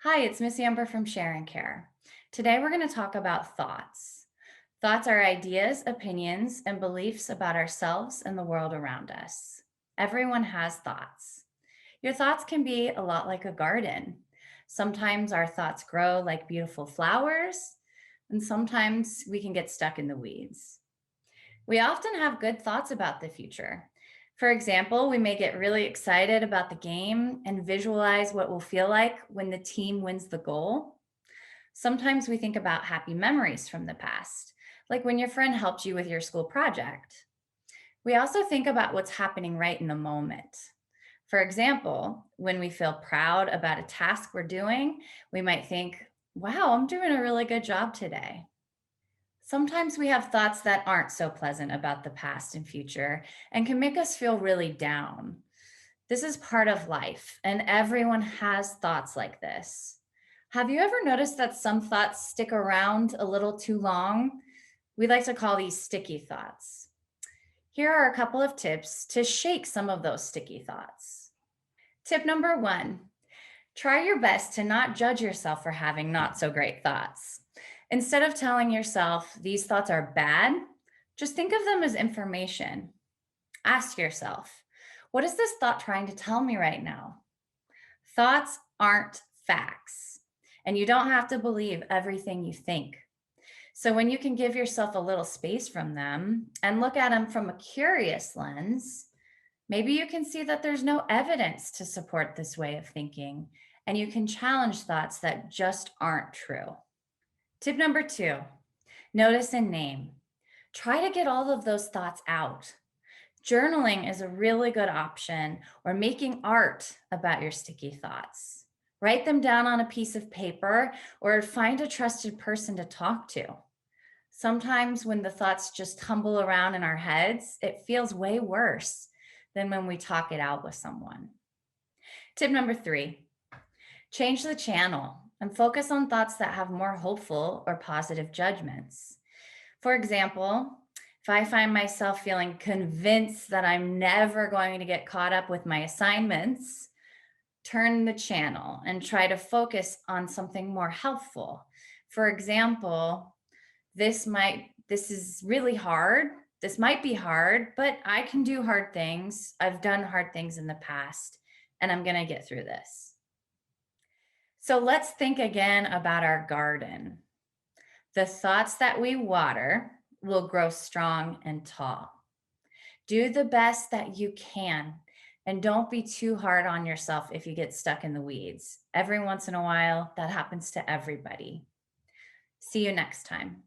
Hi, it's Miss Amber from Share Care. Today we're going to talk about thoughts. Thoughts are ideas, opinions, and beliefs about ourselves and the world around us. Everyone has thoughts. Your thoughts can be a lot like a garden. Sometimes our thoughts grow like beautiful flowers, and sometimes we can get stuck in the weeds. We often have good thoughts about the future. For example, we may get really excited about the game and visualize what we'll feel like when the team wins the goal. Sometimes we think about happy memories from the past, like when your friend helped you with your school project. We also think about what's happening right in the moment. For example, when we feel proud about a task we're doing, we might think, wow, I'm doing a really good job today. Sometimes we have thoughts that aren't so pleasant about the past and future and can make us feel really down. This is part of life, and everyone has thoughts like this. Have you ever noticed that some thoughts stick around a little too long? We like to call these sticky thoughts. Here are a couple of tips to shake some of those sticky thoughts. Tip number one: try your best to not judge yourself for having not so great thoughts. Instead of telling yourself these thoughts are bad, just think of them as information. Ask yourself, what is this thought trying to tell me right now? Thoughts aren't facts, and you don't have to believe everything you think. So, when you can give yourself a little space from them and look at them from a curious lens, maybe you can see that there's no evidence to support this way of thinking, and you can challenge thoughts that just aren't true. Tip number two: notice and name. Try to get all of those thoughts out. Journaling is a really good option, or making art about your sticky thoughts. Write them down on a piece of paper or find a trusted person to talk to. Sometimes when the thoughts just tumble around in our heads, it feels way worse than when we talk it out with someone. Tip number three: change the channel and focus on thoughts that have more hopeful or positive judgments. For example, if I find myself feeling convinced that I'm never going to get caught up with my assignments, turn the channel and try to focus on something more helpful. For example, this is really hard. This might be hard, but I can do hard things. I've done hard things in the past, and I'm going to get through this. So let's think again about our garden. The thoughts that we water will grow strong and tall. Do the best that you can, and don't be too hard on yourself if you get stuck in the weeds. Every once in a while, that happens to everybody. See you next time.